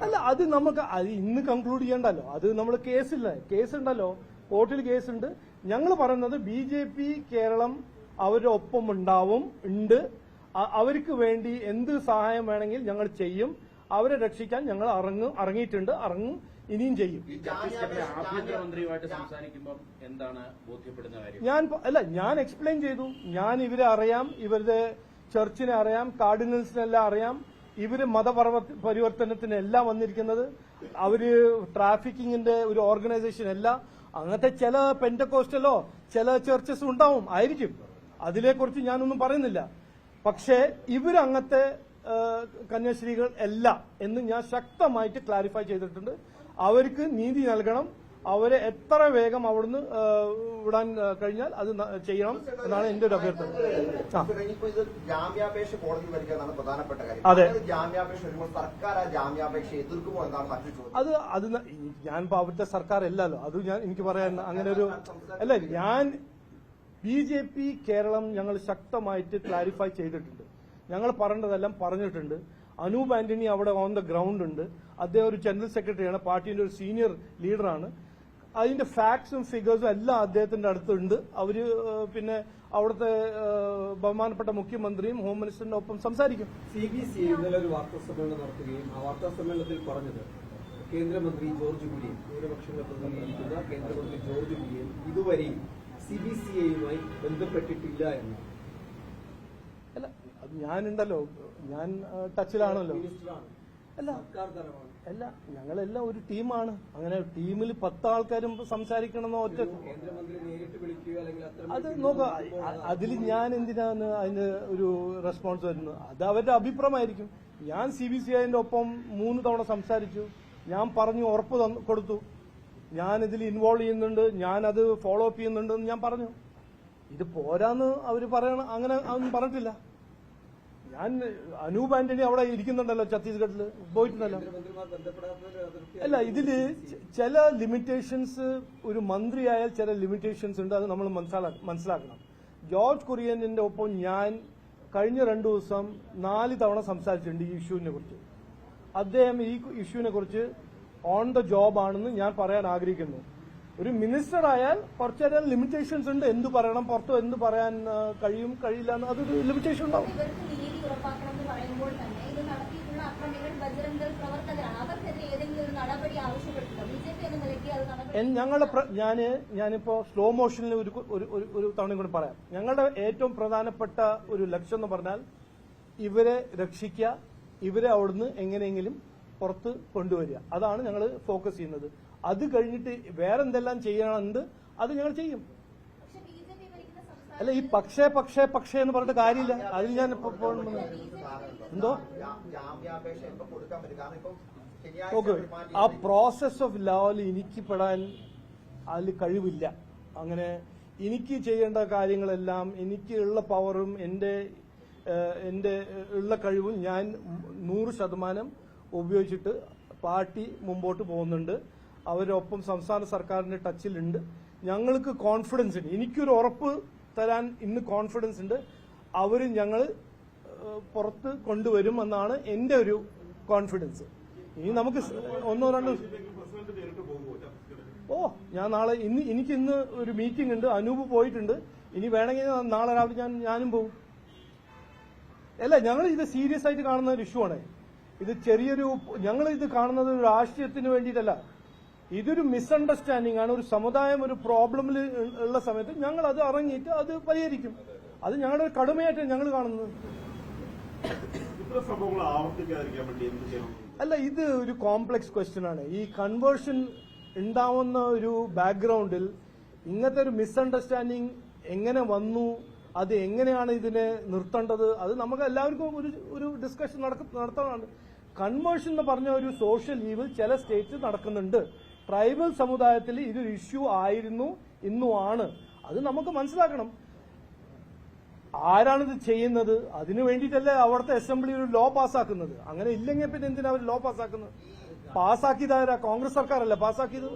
അല്ല, അത് നമുക്ക് ഇന്ന് കൺക്ലൂഡ് ചെയ്യണ്ടല്ലോ. അത് നമ്മൾ കേസുണ്ടല്ലോ, കോർട്ടിൽ കേസുണ്ട്. ഞങ്ങൾ പറയുന്നത് BJP കേരളം അവരുടെ ഒപ്പം ഉണ്ട്. അവർക്ക് വേണ്ടി എന്ത് സഹായം വേണമെങ്കിൽ ഞങ്ങൾ ചെയ്യും. അവരെ രക്ഷിക്കാൻ ഞങ്ങൾ ഇറങ്ങും, ഇനിയും ചെയ്യും. ആഭ്യന്തരമന്ത്രിയുമായിട്ട് സംസാരിക്കുമ്പോൾ എന്താണ് ബോധ്യപ്പെടുന്ന കാര്യം? ഞാൻ എക്സ്പ്ലെയിൻ ചെയ്തു. ഞാൻ ഇവരെ അറിയാം, ഇവരുടെ ചർച്ചിനെ അറിയാം, കാർഡിനൽസിനെല്ലാം അറിയാം. ഇവര് മതപരിവർത്തനത്തിനെല്ലാം വന്നിരിക്കുന്നത്. അവര് ട്രാഫിക്കിങ്ങിന്റെ ഒരു ഓർഗനൈസേഷൻ അല്ല. അങ്ങനത്തെ ചില പെന്റക്കോസ്റ്റലോ ചില ചർച്ചസ് ആയിരിക്കും. അതിനെക്കുറിച്ച് ഞാനൊന്നും പറയുന്നില്ല. പക്ഷേ ഇവരങ്ങനത്തെ കന്യാസ്ത്രീകൾ അല്ല എന്ന് ഞാൻ ശക്തമായിട്ട് ക്ലാരിഫൈ ചെയ്തിട്ടുണ്ട്. അവർക്ക് നീതി നൽകണം. അവരെ എത്ര വേഗം അവിടുന്ന് വിടാൻ കഴിഞ്ഞാൽ അത് ചെയ്യണം എന്നാണ് എന്റെ ഒരു അഭ്യർത്ഥന. അതെ, അത് ഞാൻ അവിടുത്തെ സർക്കാർ അല്ലല്ലോ. അത് എനിക്ക് പറയാൻ അങ്ങനെ ഒരു അല്ല. ഞാൻ BJP കേരളം ഞങ്ങൾ ശക്തമായിട്ട് ക്ലാരിഫൈ ചെയ്തിട്ടുണ്ട്. ഞങ്ങൾ പറഞ്ഞതെല്ലാം പറഞ്ഞിട്ടുണ്ട്. അനൂപ് ആന്റണി അവിടെ ഓൺ ദ ഗ്രൗണ്ട് ഉണ്ട്. അദ്ദേഹം ഒരു ജനറൽ സെക്രട്ടറിയാണ്, പാർട്ടിയുടെ ഒരു സീനിയർ ലീഡറാണ്. അതിന്റെ ഫാക്ട്സും ഫിഗേഴ്സും എല്ലാം അദ്ദേഹത്തിന്റെ അടുത്തുണ്ട്. അവര് പിന്നെ അവിടുത്തെ ബഹുമാനപ്പെട്ട മുഖ്യമന്ത്രിയും ഹോം മിനിസ്റ്ററിന്റെ ഒപ്പം സംസാരിക്കും. CBCI ഇന്നലെ ഒരു വാർത്താ സമ്മേളനം നടത്തുകയും ആ വാർത്താ സമ്മേളനത്തിൽ പറഞ്ഞത് കേന്ദ്രമന്ത്രി ജോർജ് കുര്യൻ, ന്യൂനപക്ഷങ്ങളെ പ്രതിനിധീകരിക്കുന്ന കേന്ദ്രമന്ത്രി ജോർജ് കുര്യൻ ഇതുവരെയും CBCIയുമായി ബന്ധപ്പെട്ടിട്ടില്ല എന്ന്. അല്ല, ഞാനുണ്ടല്ലോ, ഞാൻ ടച്ചിലാണല്ലോ. അല്ല, ഞങ്ങളെല്ലാം ഒരു ടീമാണ്. അങ്ങനെ ടീമിൽ 10 ആൾക്കാരും സംസാരിക്കണമെന്നോ ഒറ്റ അത് നോക്കുക. അതിൽ ഞാൻ എന്തിനാണ് അതിന് ഒരു റെസ്പോൺസ് വരുന്നത്? അത് അവരുടെ അഭിപ്രായമായിരിക്കും. ഞാൻ CBCIന്റെ ഒപ്പം 3 തവണ സംസാരിച്ചു. ഞാൻ പറഞ്ഞു, ഉറപ്പ് കൊടുത്തു, ഞാനിതിൽ ഇൻവോൾവ് ചെയ്യുന്നുണ്ട്, ഞാനത് ഫോളോ അപ്പ് ചെയ്യുന്നുണ്ടെന്ന് ഞാൻ പറഞ്ഞു. ഇത് പോരാന്ന് അവർ പറയണം. അങ്ങനെ അതൊന്നും പറഞ്ഞിട്ടില്ല. ഞാൻ അനൂപ് ആന്റണി അവിടെ ഇരിക്കുന്നുണ്ടല്ലോ, ഛത്തീസ്ഗഡിൽ പോയിട്ടുണ്ടല്ലോ. അല്ല, ഇതില് ചില ലിമിറ്റേഷൻസ്, ഒരു മന്ത്രിയായാൽ ചില ലിമിറ്റേഷൻസ് ഉണ്ട്. അത് നമ്മൾ മനസ്സിലാക്കണം. ജോർജ് കുര്യന്റെ ഒപ്പം ഞാൻ കഴിഞ്ഞ 2 ദിവസം 4 തവണ സംസാരിച്ചിട്ടുണ്ട് ഈ ഇഷ്യൂവിനെ കുറിച്ച്. അദ്ദേഹം ഈ ഇഷ്യൂവിനെ കുറിച്ച് ഓൺ ദ ജോബ് ആണെന്ന് ഞാൻ പറയാൻ ആഗ്രഹിക്കുന്നു. ഒരു മിനിസ്റ്റർ ആയാൽ കുറച്ചേരം ലിമിറ്റേഷൻസ് ഉണ്ട്. എന്ത് പറയണം, പുറത്ത് എന്ത് പറയാൻ കഴിയില്ല എന്ന് അതൊരു ലിമിറ്റേഷൻ ഉണ്ടാവും. ഞാനിപ്പോ സ്ലോ മോഷനിൽ ഒരു തവണ കൂടി പറയാം. ഞങ്ങളുടെ ഏറ്റവും പ്രധാനപ്പെട്ട ഒരു ലക്ഷ്യം എന്ന് പറഞ്ഞാൽ ഇവരെ രക്ഷിക്കുക, ഇവരെ അവിടുന്ന് എങ്ങനെയെങ്കിലും പുറത്ത് കൊണ്ടുവരിക. അതാണ് ഞങ്ങൾ ഫോക്കസ് ചെയ്യുന്നത്. അത് കഴിഞ്ഞിട്ട് വേറെന്തെല്ലാം ചെയ്യാനുണ്ട് അത് ഞങ്ങൾ ചെയ്യും. അല്ല, ഈ പക്ഷേ എന്ന് പറഞ്ഞിട്ട് കാര്യമില്ല. അതിൽ ഞാൻ എന്തോ ഓക്കെ, ആ പ്രോസസ് ഓഫ് ലോയിൽ എനിക്ക് പെടാൻ അതിൽ കഴിവില്ല. അങ്ങനെ എനിക്ക് ചെയ്യേണ്ട കാര്യങ്ങളെല്ലാം, എനിക്ക് ഉള്ള പവറും എന്റെ ഉള്ള കഴിവും ഞാൻ 100% ഉപയോഗിച്ചിട്ട് പാർട്ടി മുമ്പോട്ട് പോകുന്നുണ്ട്. അവരൊപ്പം സംസ്ഥാന സർക്കാരിന്റെ ടച്ചിലുണ്ട്. ഞങ്ങൾക്ക് കോൺഫിഡൻസ് ഉണ്ട്. എനിക്കൊരു ഉറപ്പ് തരാൻ ഇന്ന് കോൺഫിഡൻസ് ഉണ്ട്. ഞങ്ങൾ പുറത്ത് കൊണ്ടുവരും എന്നാണ് എന്റെ ഒരു കോൺഫിഡൻസ്. ഇനി നമുക്ക് 1-2 ഞാൻ നാളെ എനിക്ക് ഇന്ന് ഒരു മീറ്റിംഗ് ഉണ്ട്. അനൂപ് പോയിട്ടുണ്ട്. ഇനി വേണമെങ്കിൽ നാളെ രാവിലെ ഞാനും പോകും. അല്ല, ഞങ്ങൾ ഇത് സീരിയസ് ആയിട്ട് കാണുന്ന ഒരു ഇഷ്യൂ ആണ്. ഇത് ഞങ്ങൾ ഇത് കാണുന്നത് ഒരു രാഷ്ട്രീയത്തിന് വേണ്ടിയിട്ടല്ല. ഇതൊരു മിസ്അണ്ടർസ്റ്റാൻഡിംഗ് ആണ്. ഒരു സമുദായം ഒരു പ്രോബ്ലമിൽ ഉള്ള സമയത്ത് ഞങ്ങൾ അത് ഇറങ്ങിയിട്ട് അത് പരിഹരിക്കും. അത് ഞങ്ങളുടെ ഒരു കടമയായിട്ടാണ് ഞങ്ങൾ കാണുന്നത്. അല്ല, ഇത് ഒരു കോംപ്ലക്സ് ക്വസ്റ്റ്യൻ ആണ്. ഈ കൺവേർഷൻ ഉണ്ടാവുന്ന ഒരു ബാക്ക്ഗ്രൗണ്ടിൽ ഇങ്ങനത്തെ ഒരു മിസ്അണ്ടർസ്റ്റാൻഡിംഗ് എങ്ങനെ വന്നു, അത് എങ്ങനെയാണ് ഇതിനെ നിർത്തേണ്ടത്, അത് നമുക്ക് എല്ലാവർക്കും ഒരു ഡിസ്കഷൻ നടത്താനാണ്. കൺവേർഷൻ എന്ന് പറഞ്ഞ ഒരു സോഷ്യൽ ഈവിൽ ചില സ്റ്റേറ്റ്സ് നടക്കുന്നുണ്ട്. ട്രൈബൽ സമുദായത്തിൽ ഇതൊരു ഇഷ്യൂ ആയിരുന്നു, ഇന്നും ആണ്. അത് നമുക്ക് മനസ്സിലാക്കണം. ആരാണിത് ചെയ്യുന്നത്? അതിനു വേണ്ടിയിട്ടല്ലേ അവിടുത്തെ അസംബ്ലി ഒരു ലോ പാസ്സാക്കുന്നത്. അങ്ങനെ ഇല്ലെങ്കിൽ പിന്നെ എന്തിനാ അവർ ലോ പാസ്സാക്കുന്നത്? പാസ്സാക്കിയതാരാ? കോൺഗ്രസ് സർക്കാരല്ലേ പാസ്സാക്കിയത്.